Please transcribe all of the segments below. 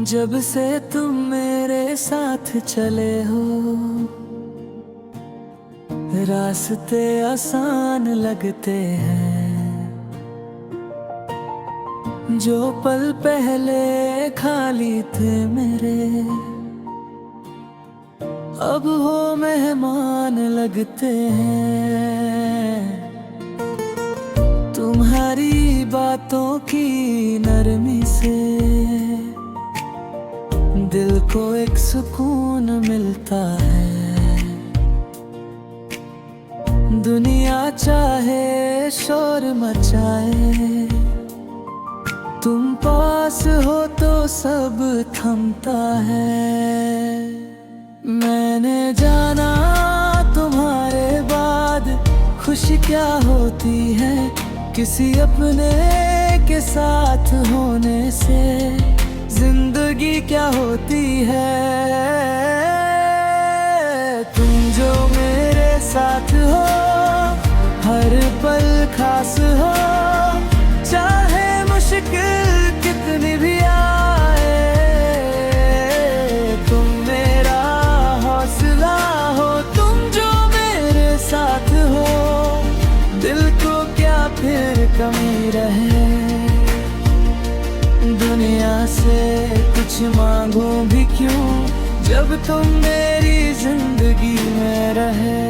जब से तुम मेरे साथ चले हो, रास्ते आसान लगते हैं। जो पल पहले खाली थे मेरे, अब वो मेहमान लगते हैं। तुम्हारी बातों की नरमी से दिल को एक सुकून मिलता है। दुनिया चाहे शोर मचाए, तुम पास हो तो सब थमता है। मैंने जाना तुम्हारे बाद खुशी क्या होती है, किसी अपने के साथ होने से जिंदगी क्या होती है। तुम जो मेरे साथ हो, हर पल खास हो, चाहे मुश्किल कितनी भी आए। तुम मेरा हौसला हो, तुम जो मेरे साथ हो, दिल को क्या फिर कमी रहे। दुनिया से कुछ मांगूं भी क्यों, जब तुम मेरी जिंदगी में रहे।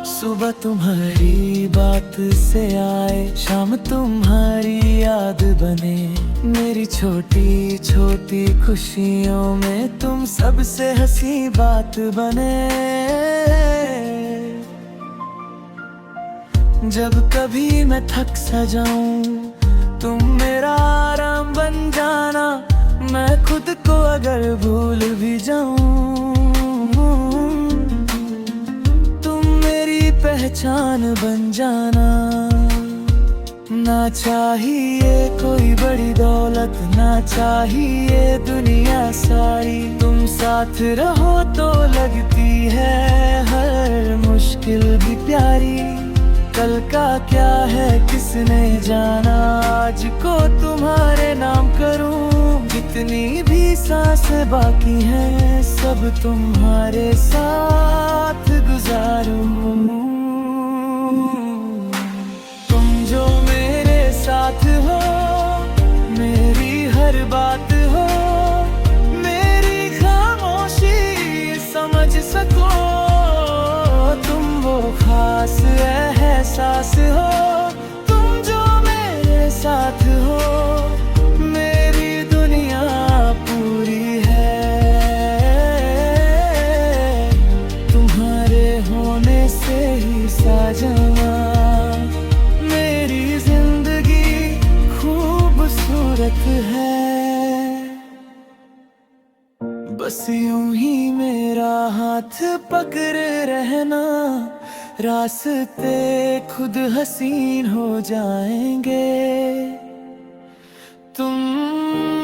सुबह तुम्हारी बात से आए, शाम तुम्हारी याद बने। मेरी छोटी छोटी खुशियों में तुम सबसे हंसी बात बने। जब कभी मैं थक सा जाऊं, तुम मेरा आराम बन जाना। मैं खुद को अगर भूल भी जाऊं, पहचान बन जाना। ना चाहिए कोई बड़ी दौलत, ना चाहिए दुनिया सारी। तुम साथ रहो तो लगती है हर मुश्किल भी प्यारी। कल का क्या है किसने जाना, आज को तुम्हारे नाम करूं। जितनी भी सांसें बाकी हैं, सब तुम्हारे साथ गुजारूं। तुम जो मेरे साथ हो, मेरी हर बात हो, मेरी खामोशी समझ सको। तुम वो खास एहसास हो, तुम जो मेरे साथ हो, मेरी दुनिया पूरी है। तुम्हारे होने से ही साजना मेरी जिंदगी खूबसूरत है। बस यूं ही मेरा हाथ पकड़े रहना, रास्ते खुद हसीन हो जाएंगे। तुम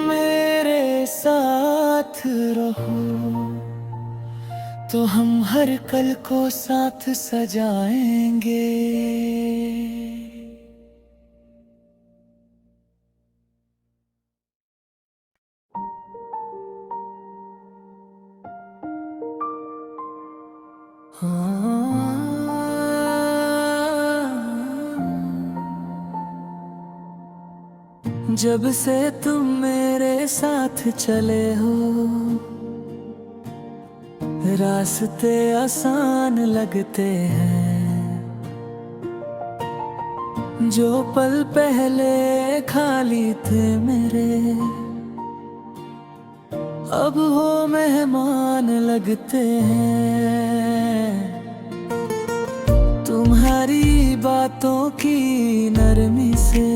मेरे साथ रहो तो हम हर कल को साथ सजाएंगे। जब से तुम मेरे साथ चले हो, रास्ते आसान लगते हैं। जो पल पहले खाली थे मेरे, अब वो मेहमान लगते हैं। तुम्हारी बातों की नरमी से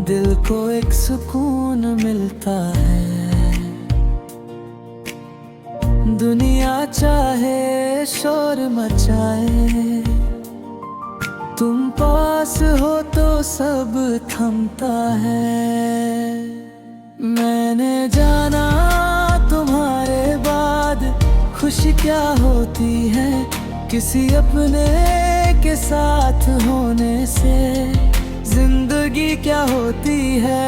दिल को एक सुकून मिलता है। दुनिया चाहे शोर मचाए, तुम पास हो तो सब थमता है। मैंने जाना तुम्हारे बाद खुशी क्या होती है, किसी अपने के साथ होने से जिंदगी क्या होती है।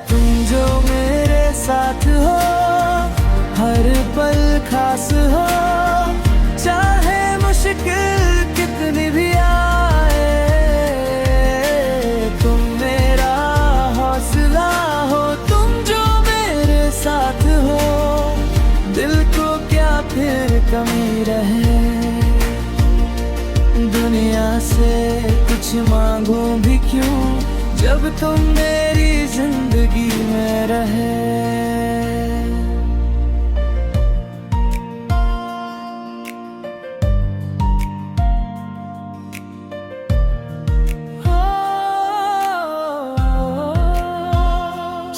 तुम जो मेरे साथ हो, हर पल खास हो, चाहे मुश्किल कितनी भी आए। तुम मेरा हौसला हो, तुम जो मेरे साथ हो, दिल को क्या फिर कमी रहे। दुनिया से कुछ मांगूं भी क्यों, जब तुम मेरी जिंदगी में रहे।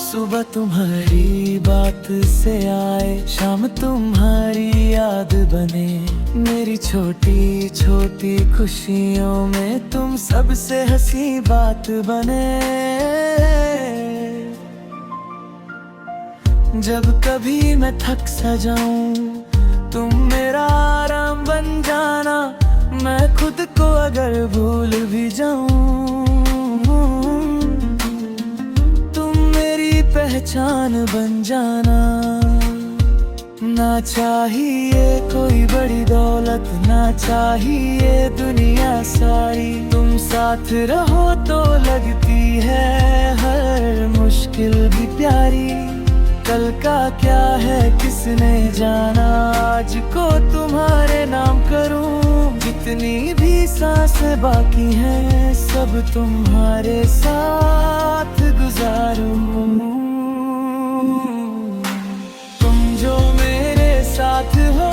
सुबह तुम्हारी बात से आए, शाम तुम्हारी याद बने। मेरी छोटी छोटी खुशियों में तुम सबसे हंसी बात बने। जब कभी मैं थक सा जाऊं, तुम मेरा आराम बन जाना। मैं खुद को अगर भूल भी जाऊं, पहचान बन जाना। ना चाहिए कोई बड़ी दौलत, ना चाहिए दुनिया सारी। तुम साथ रहो तो लगती है हर मुश्किल भी प्यारी। कल का क्या है किसने जाना, आज को तुम्हारे नाम करूं। जितनी भी सांसें बाकी हैं, सब तुम्हारे साथ गुजारूं। तुम जो मेरे साथ हो,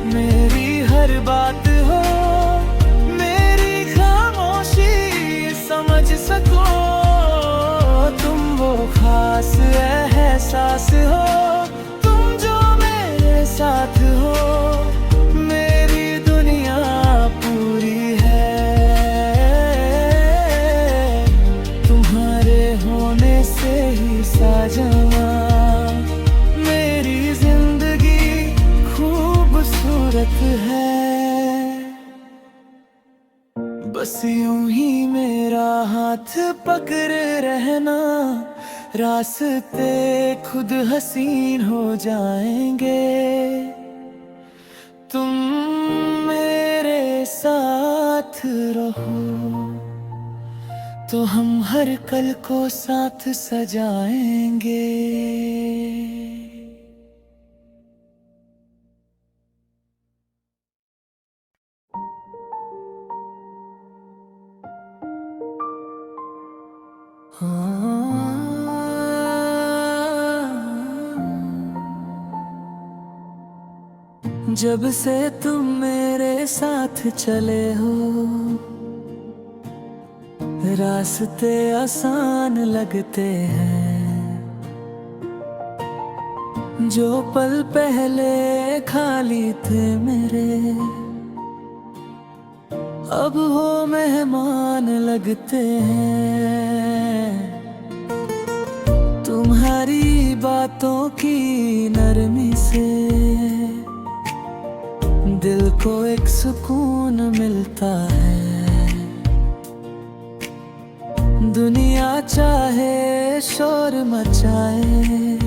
मेरी हर बात हो, मेरी खामोशी समझ सको। तुम वो खास एहसास हो, तुम जो मेरे साथ हो, मेरी दुनिया पूरी है। तुम्हारे होने से ही साजना मेरी जिंदगी खूबसूरत है। बस यूं ही मेरा हाथ पकड़े रहना, रास्ते खुद हसीन हो जाएंगे। तुम मेरे साथ रहो तो हम हर कल को साथ सजाएंगे। जब से तुम मेरे साथ चले हो, रास्ते आसान लगते हैं। जो पल पहले खाली थे मेरे, अब वो मेहमान लगते हैं। तुम्हारी बातों की नरमी से दिल को एक सुकून मिलता है। दुनिया चाहे शोर मचाए,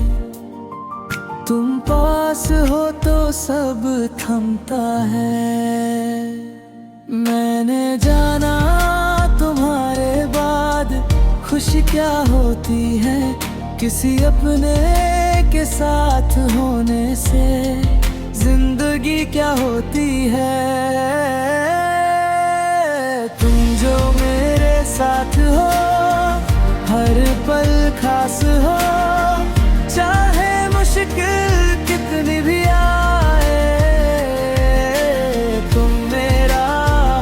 तुम पास हो तो सब थमता है। मैंने जाना तुम्हारे बाद खुशी क्या होती है, किसी अपने के साथ होने से जिंदगी क्या होती है। तुम जो मेरे साथ हो, हर पल खास हो, चाहे मुश्किल कितनी भी आए। तुम मेरा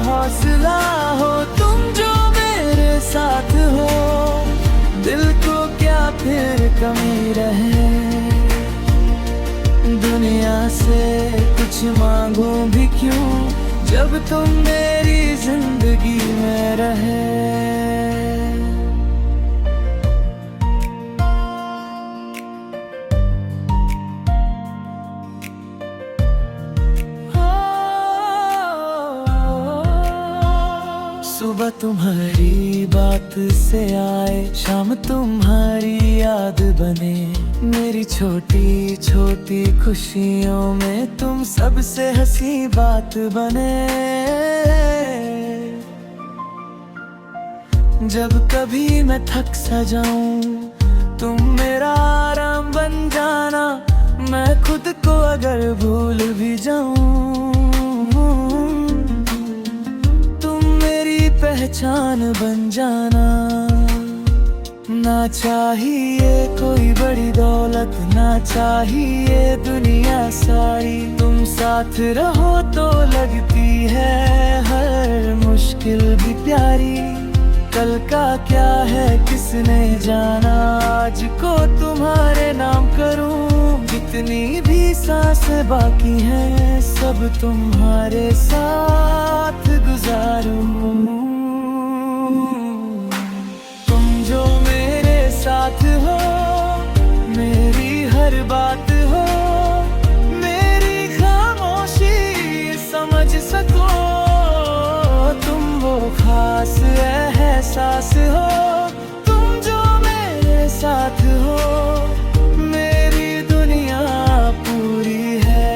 हौसला हो, तुम जो मेरे साथ हो, दिल को क्या फिर कमी रहे। दुनिया से कुछ मांगूं भी क्यों, जब तुम मेरी जिंदगी में रहे। सुबह तुम्हारी बात से आए, शाम तुम्हारी याद बने। मेरी छोटी छोटी खुशियों में तुम सबसे हंसी बात बने। जब कभी मैं थक सा जाऊं, तुम मेरा आराम बन जाना। मैं खुद को अगर भूल भी जाऊं, पहचान बन जाना। ना चाहिए कोई बड़ी दौलत, ना चाहिए दुनिया सारी। तुम साथ रहो तो लगती है हर मुश्किल भी प्यारी। कल का क्या है किसने जाना, आज को तुम्हारे नाम करूं। जितनी भी सांसें बाकी हैं, सब तुम्हारे साथ गुजारूं। तुम जो मेरे साथ हो, मेरी हर बात हो। मेरी खामोशी समझ सको, तुम वो खास एहसास हो। तुम जो मेरे साथ हो, मेरी दुनिया पूरी है।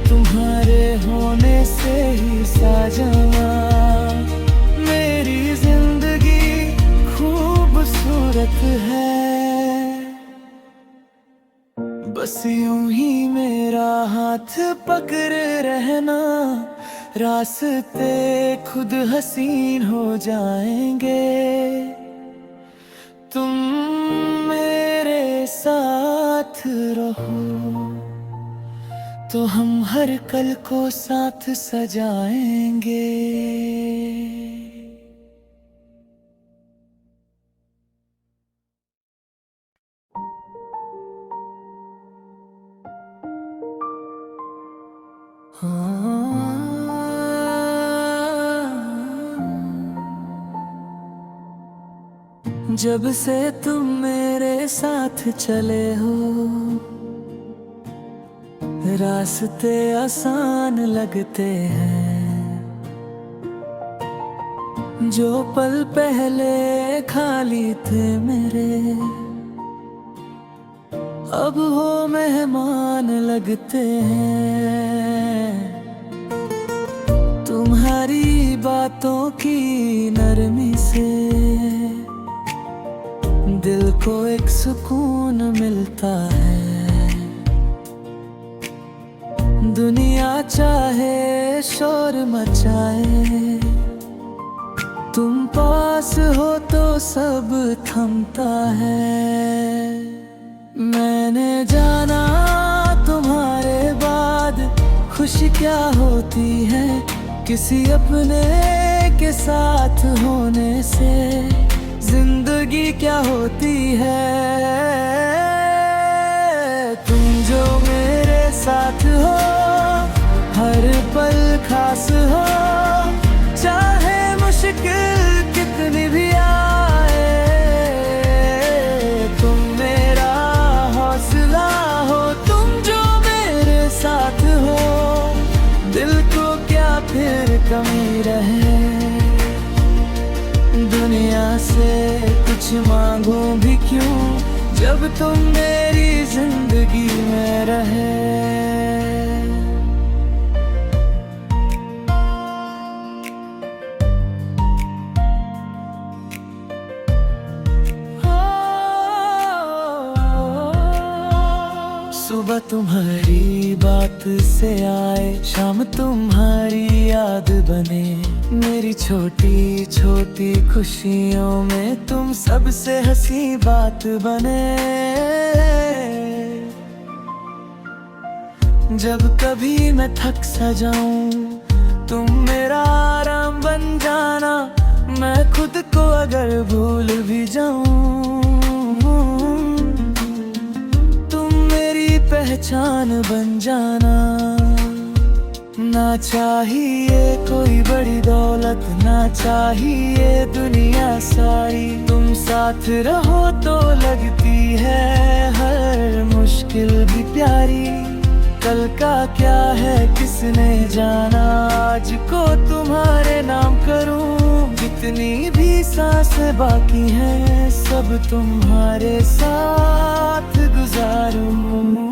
तुम्हारे होने से ही साजना मेरी जिंदगी खूबसूरत है। बस यूं ही मेरा हाथ पकड़े रहना, रास्ते खुद हसीन हो जाएंगे। तुम मेरे साथ रहो तो हम हर कल को साथ सजाएंगे। जब से तुम मेरे साथ चले हो, रास्ते आसान लगते हैं। जो पल पहले खाली थे मेरे, अब वो मेहमान लगते हैं। तुम्हारी बातों की नरमी से दिल को एक सुकून मिलता है। दुनिया चाहे शोर मचाए, तुम पास हो तो सब थमता है। मैंने जाना तुम्हारे बाद खुशी क्या होती है। किसी अपने के साथ होने से जिंदगी क्या होती है। तुम जो मेरे साथ हो, हर पल खास हो। चाहे मुश्किल कितनी भी आए, तुम मेरा हौसला हो। तुम जो मेरे साथ हो, दिल को क्या फिर कमी रहे। दुनिया से कुछ मांगूं भी क्यों, जब तुम मेरी जिंदगी में रहे। सुबह तुम्हारी बात से आए, शाम तुम्हारी याद बने। मेरी छोटी छोटी खुशियों में तुम सबसे हंसी बात बने। जब कभी मैं थक सा जाऊं, तुम मेरा आराम बन जाना। मैं खुद को अगर भूल भी जाऊं, पहचान बन जाना। ना चाहिए कोई बड़ी दौलत, ना चाहिए दुनिया सारी। तुम साथ रहो तो लगती है हर मुश्किल भी प्यारी। कल का क्या है किसने जाना, आज को तुम्हारे नाम करूं। जितनी भी सांसें बाकी हैं सब तुम्हारे साथ गुजारूं।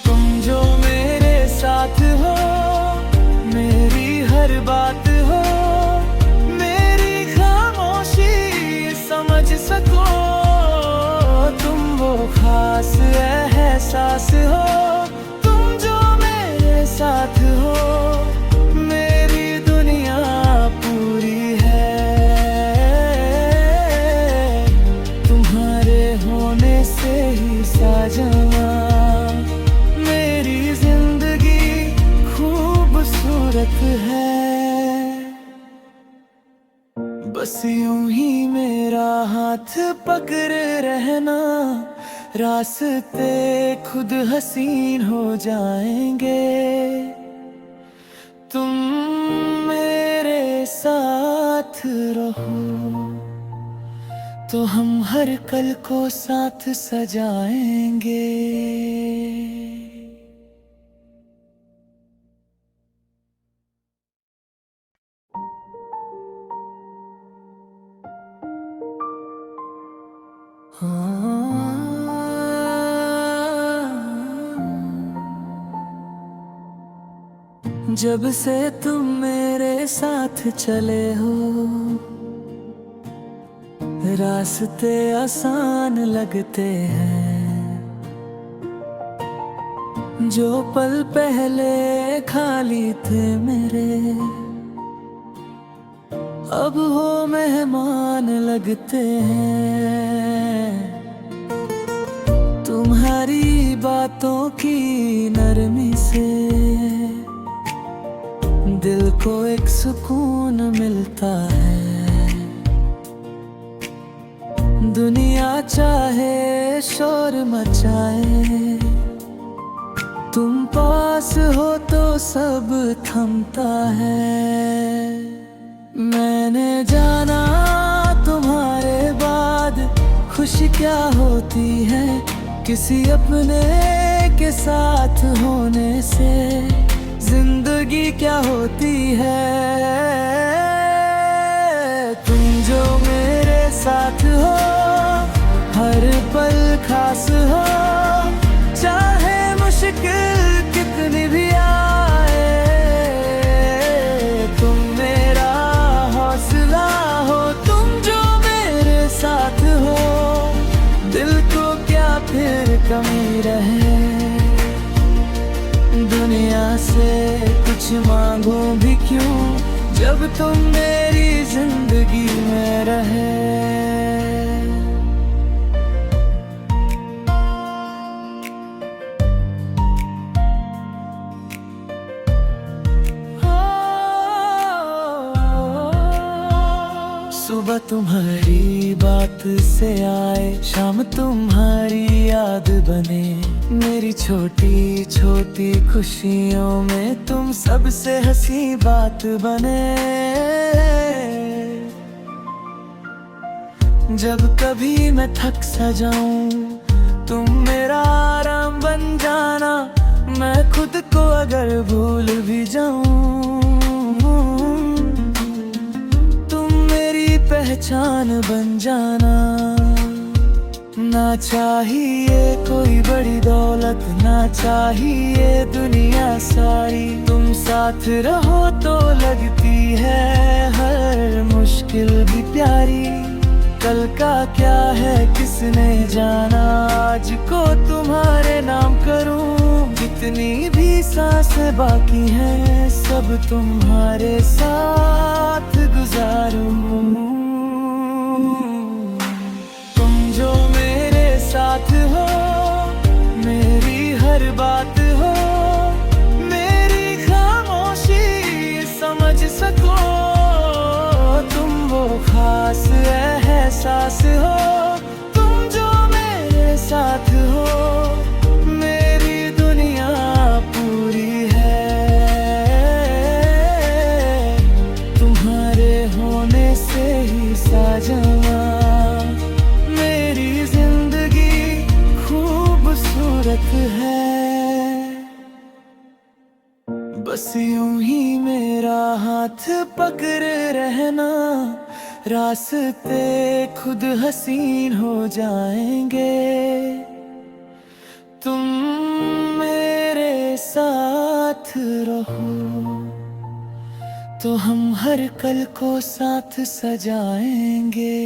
तुम जो मेरे साथ हो, मेरी हर बात हो, मेरी खामोशी समझ सको। तुम वो खास एहसास हो, तुम जो मेरे साथ हो, मेरी दुनिया पूरी है। तुम्हारे होने से ही साजना मेरी जिंदगी खूबसूरत है। बस यूं ही मेरा हाथ पकड़ रहना, रास्ते खुद हसीन हो जाएंगे। तुम मेरे साथ रहो तो हम हर कल को साथ सजाएंगे। जब से तुम मेरे साथ चले हो, रास्ते आसान लगते हैं। जो पल पहले खाली थे मेरे, अब वो मेहमान लगते हैं। तुम्हारी बातों की नरमी से दिल को एक सुकून मिलता है। दुनिया चाहे शोर मचाए, तुम पास हो तो सब थमता है। मैंने जाना तुम्हारे बाद खुशी क्या होती है, किसी अपने के साथ होने से जिंदगी क्या होती है। तुम जो मेरे साथ हो, हर पल खास हो, चाहे मुश्किल कितनी भी आए। तुम मेरा हौसला हो, तुम जो मेरे साथ हो, दिल को क्या फिर कमी रहे। दुनिया से कुछ मांगूं भी क्यों, जब तुम मेरी जिंदगी में रहे। सुबह तुम्हारी बात से आए, शाम तुम्हारी याद बने। मेरी छोटी छोटी खुशियों में तुम सबसे हंसी बात बने। जब कभी मैं थक सा जाऊं, तुम मेरा आराम बन जाना। मैं खुद को अगर भूल भी जाऊं, पहचान बन जाना। ना चाहिए कोई बड़ी दौलत, ना चाहिए दुनिया सारी। तुम साथ रहो तो लगती है हर मुश्किल भी प्यारी। कल का क्या है किसने जाना, आज को तुम्हारे नाम करूं। जितनी भी सांसें बाकी हैं सब तुम्हारे साथ गुजारूं। तुम जो मेरे साथ हो, मेरी हर बात हो, मेरी खामोशी समझ सको। तुम वो खास एहसास हो, तुम जो मेरे साथ हो, मेरी दुनिया पूरी बस यूं ही मेरा हाथ पकड़े रहना, रास्ते खुद हसीन हो जाएंगे। तुम मेरे साथ रहो तो हम हर कल को साथ सजाएंगे।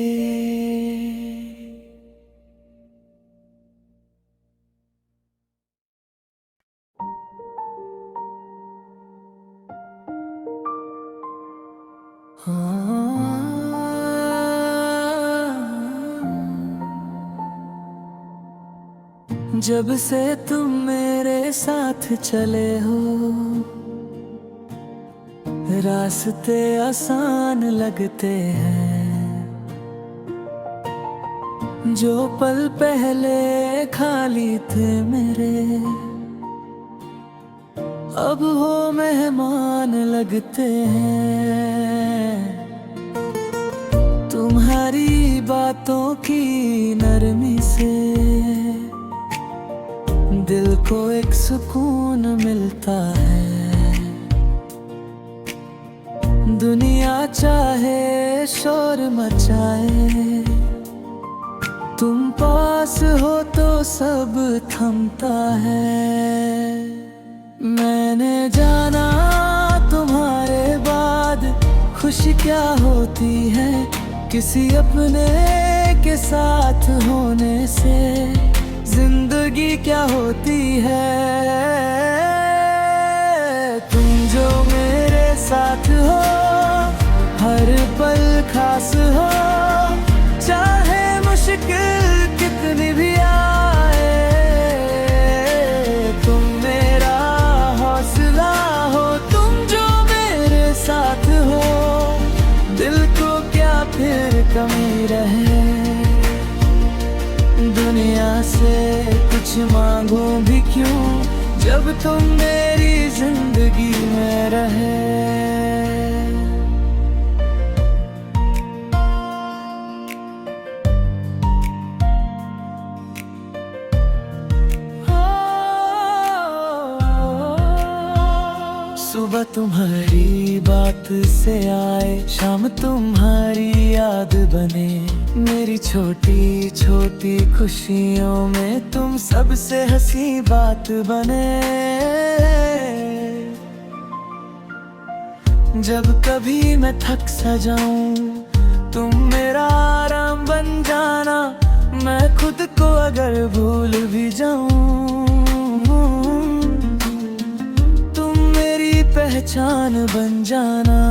जब से तुम मेरे साथ चले हो, रास्ते आसान लगते हैं। जो पल पहले खाली थे मेरे, अब वो मेहमान लगते हैं। तुम्हारी बातों की नरमी से दिल को एक सुकून मिलता है। दुनिया चाहे शोर मचाए, तुम पास हो तो सब थमता है। मैंने जाना तुम्हारे बाद खुशी क्या होती है, किसी अपने के साथ होने से जिंदगी क्या होती है। तुम जो मेरे साथ हो, हर पल खास हो, चाहे मुश्किल कितनी भी आए। तुम मेरा हौसला हो, तुम जो मेरे साथ हो, दिल को क्या फिर कमी रहे। दुनिया से कुछ मांगूं भी क्यों, जब तुम मेरी जिंदगी में रहे। सुबह तुम्हारी बात से आए, शाम तुम्हारी याद बने। मेरी छोटी छोटी खुशियों में तुम सबसे हंसी बात बने। जब कभी मैं थक सा जाऊं, तुम मेरा आराम बन जाना। मैं खुद को अगर भूल भी जाऊं, पहचान बन जाना।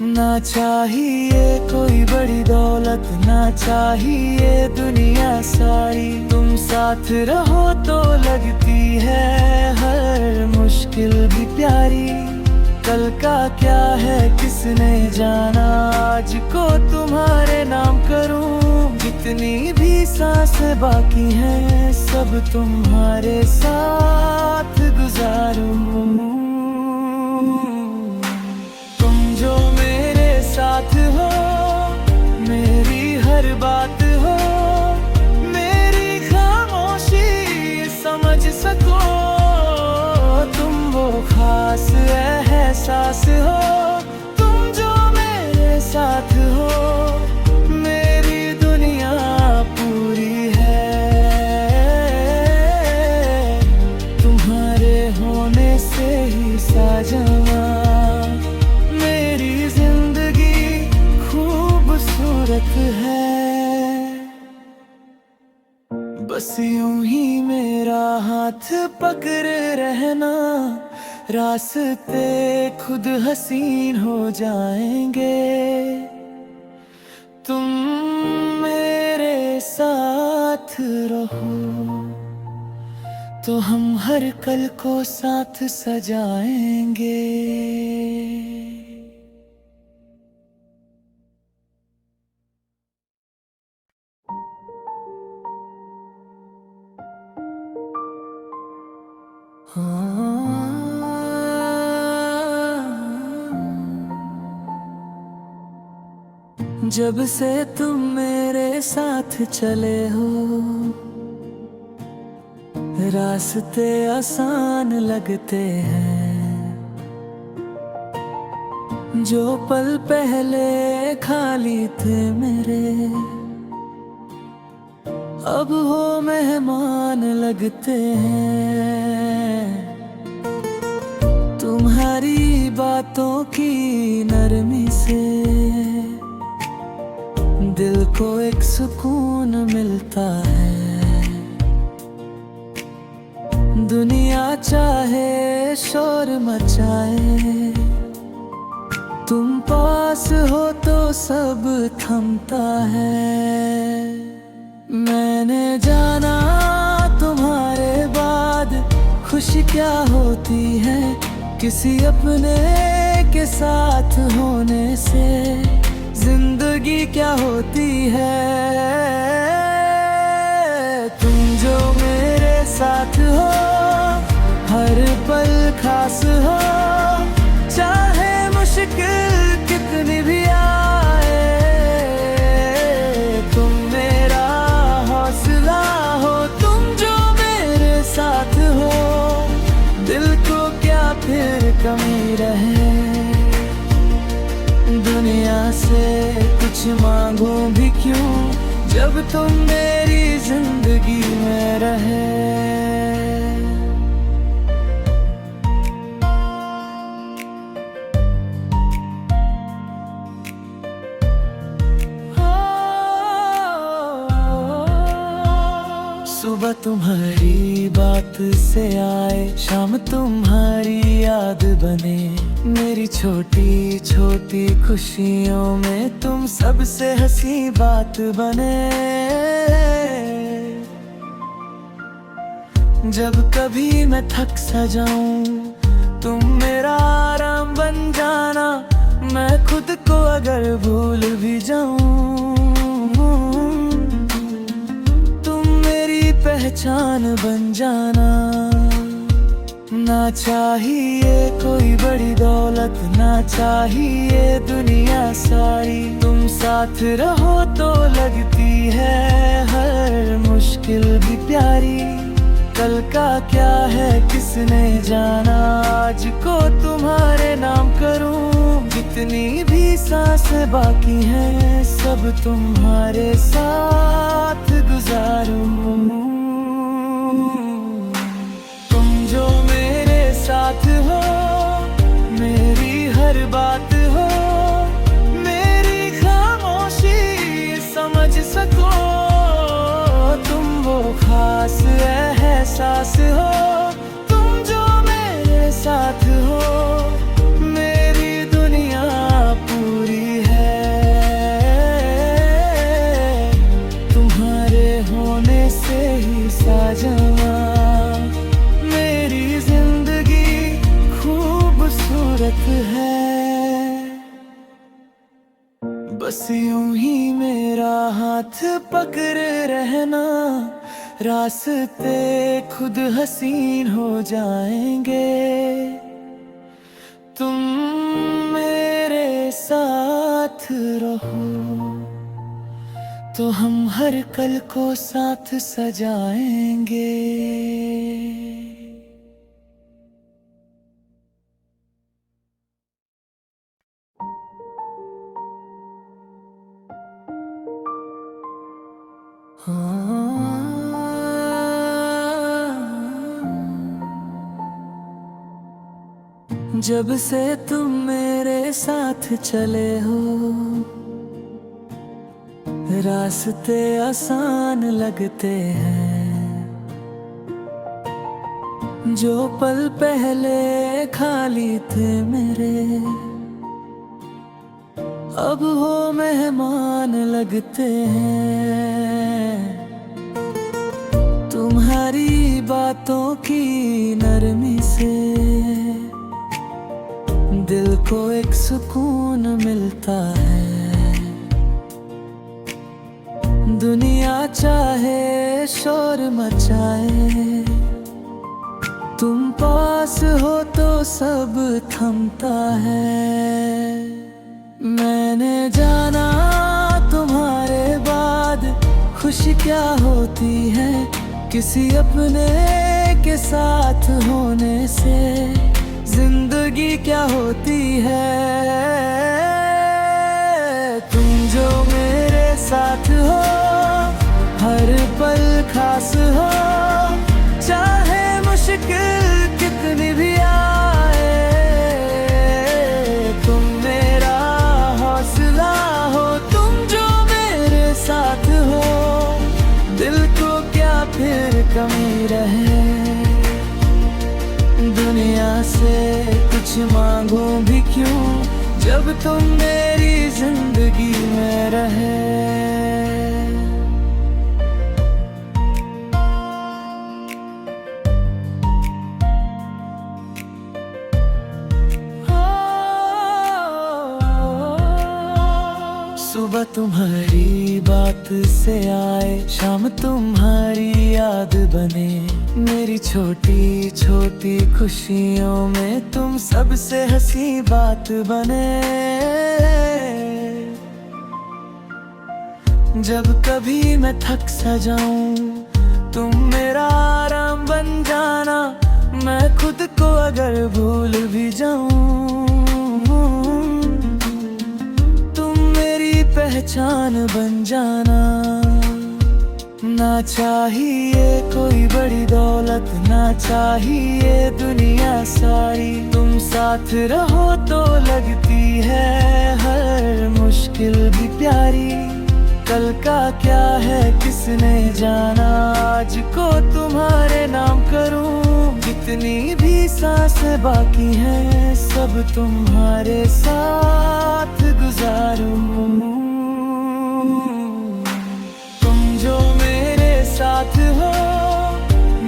ना चाहिए कोई बड़ी दौलत, ना चाहिए दुनिया सारी। तुम साथ रहो तो लगती है हर मुश्किल भी प्यारी। कल का क्या है किसने जाना, आज को तुम्हारे नाम करूं। जितनी भी सांसें बाकी हैं, सब तुम्हारे साथ गुजारूं। तुम जो मेरे साथ हो, मेरी हर बात हो, मेरी खामोशी समझ सको। तुम वो खास एहसास हो, तुम जो मेरे साथ हो, मेरी दुनिया पूरी है। तुम्हारे होने से ही साजना मेरी जिंदगी खूबसूरत है। बस यूं ही मेरा हाथ पकड़े रहना, रास्ते खुद हसीन हो जाएंगे। तुम मेरे साथ रहो तो हम हर कल को साथ सजाएंगे। जब से तुम मेरे साथ चले हो, रास्ते आसान लगते हैं। जो पल पहले खाली थे मेरे, अब वो मेहमान लगते हैं। तुम्हारी बातों की नरमी से दिल को एक सुकून मिलता है। दुनिया चाहे शोर मचाए, तुम पास हो तो सब थमता है। मैंने जाना तुम्हारे बाद खुशी क्या होती है, किसी अपने के साथ होने से जिंदगी क्या होती है। तुम जो मेरे साथ हो, हर पल खास हो, चाहे मुश्किल कितनी भी आए। तुम मेरा हौसला हो, तुम जो मेरे साथ हो, दिल को क्या फिर कमी रहे। दुनिया से कुछ मांगूं भी क्यों, जब तुम मेरी जिंदगी में रहे। सुबह तुम्हारी बात से आए, शाम तुम्हारी याद बने। मेरी छोटी छोटी खुशियों में तुम सबसे हंसी बात बने। जब कभी मैं थक सा जाऊं, तुम मेरा आराम बन जाना। मैं खुद को अगर भूल भी जाऊं, पहचान बन जाना। ना चाहिए कोई बड़ी दौलत, ना चाहिए दुनिया सारी। तुम साथ रहो तो लगती है हर मुश्किल भी प्यारी। कल का क्या है किसने जाना, आज को तुम्हारे नाम करूं। जितनी भी सांसें बाकी हैं, सब तुम्हारे साथ गुजारूं। तुम जो मेरे साथ हो, मेरी हर बात हो, मेरी खामोशी समझ सको। तुम वो खास एहसास हो, तुम जो मेरे साथ हो, मेरी दुनिया पूरी है। तुम्हारे होने से ही साजना मेरी जिंदगी खूबसूरत है। बस यूं ही मेरा हाथ पकड़ रहना, रास्ते खुद हसीन हो जाएंगे। तुम मेरे साथ रहो तो हम हर कल को साथ सजाएंगे। जब से तुम मेरे साथ चले हो, रास्ते आसान लगते हैं। जो पल पहले खाली थे मेरे, अब वो मेहमान लगते हैं। तुम्हारी बातों की नरमी से दिल को एक सुकून मिलता है। दुनिया चाहे शोर मचाए, तुम पास हो तो सब थमता है। मैंने जाना तुम्हारे बाद खुशी क्या होती है, किसी अपने के साथ होने से जिंदगी क्या होती है। तुम जो मेरे साथ हो, हर पल खास हो, चाहे मुश्किल कितनी भी आए। तुम मेरा हौसला हो, तुम जो मेरे साथ हो, दिल को क्या फिर कमी रहे। दुनिया से कुछ मांगूं भी क्यों, जब तुम मेरी जिंदगी में रहे। सुबह तुम्हारी बात से आए, शाम तुम्हारी याद बने। मेरी छोटी छोटी खुशियों में तुम सबसे हंसी बात बने। जब कभी मैं थक सा जाऊं, तुम मेरा आराम बन जाना। मैं खुद को अगर भूल भी जाऊं, पहचान बन जाना। ना चाहिए कोई बड़ी दौलत, ना चाहिए दुनिया सारी। तुम साथ रहो तो लगती है हर मुश्किल भी प्यारी। कल का क्या है किसने जाना, आज को तुम्हारे नाम करूं। जितनी भी सांसें बाकी हैं, सब तुम्हारे साथ गुजारूं। तुम जो मेरे साथ हो,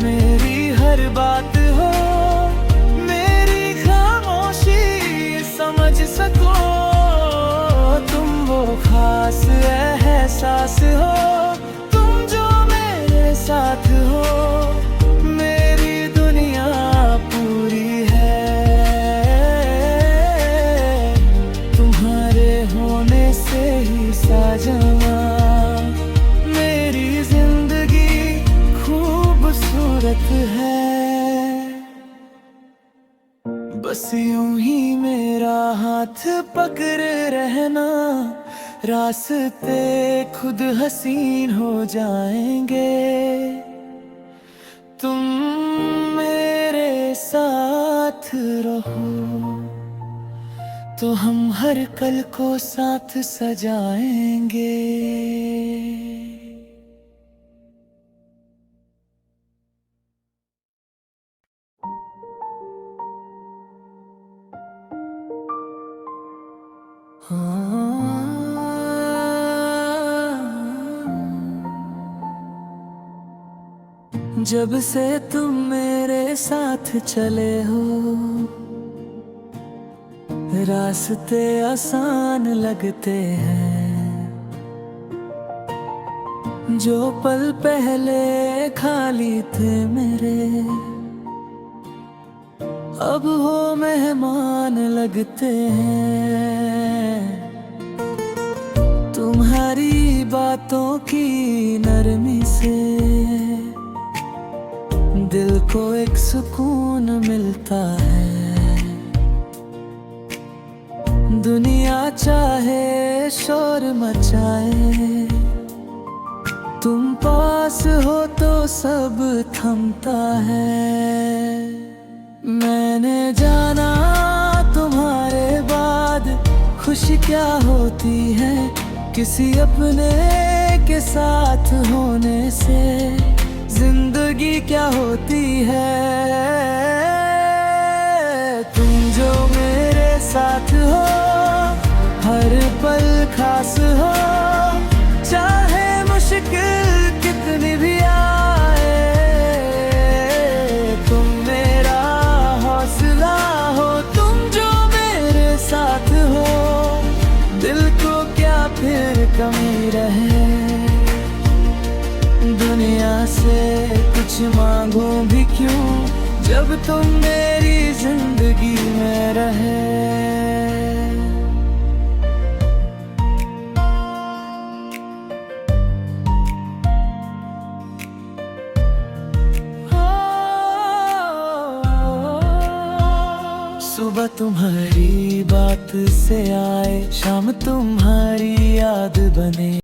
मेरी हर बात हो, मेरी खामोशी समझ सको। तुम वो खास एहसास हो, तुम जो मेरे साथ हो, मेरी दुनिया पूरी है। तुम्हारे होने से ही साजना मेरी जिंदगी खूबसूरत है। बस यूं ही मेरा हाथ पकड़े रहना, रास्ते खुद हसीन हो जाएंगे। तुम मेरे साथ रहो तो हम हर कल को साथ सजाएंगे। जब से तुम मेरे साथ चले हो, रास्ते आसान लगते हैं। जो पल पहले खाली थे मेरे, अब वो मेहमान लगते हैं। तुम्हारी बातों की नरमी से दिल को एक सुकून मिलता है। दुनिया चाहे शोर मचाए, तुम पास हो तो सब थमता है। मैंने जाना तुम्हारे बाद खुशी क्या होती है। किसी अपने के साथ होने से जिंदगी क्या होती है। तुम जो मेरे साथ हो, हर पल खास हो, चाहे मुश्किल कितनी भी आए। तुम मेरा हौसला हो, तुम जो मेरे साथ हो, दिल को क्या फिर कमी रहे। दुनिया से कुछ मांगूं भी क्यों, जब तुम मेरी जिंदगी में रहे। सुबह तुम्हारी बात से आए, शाम तुम्हारी याद बने।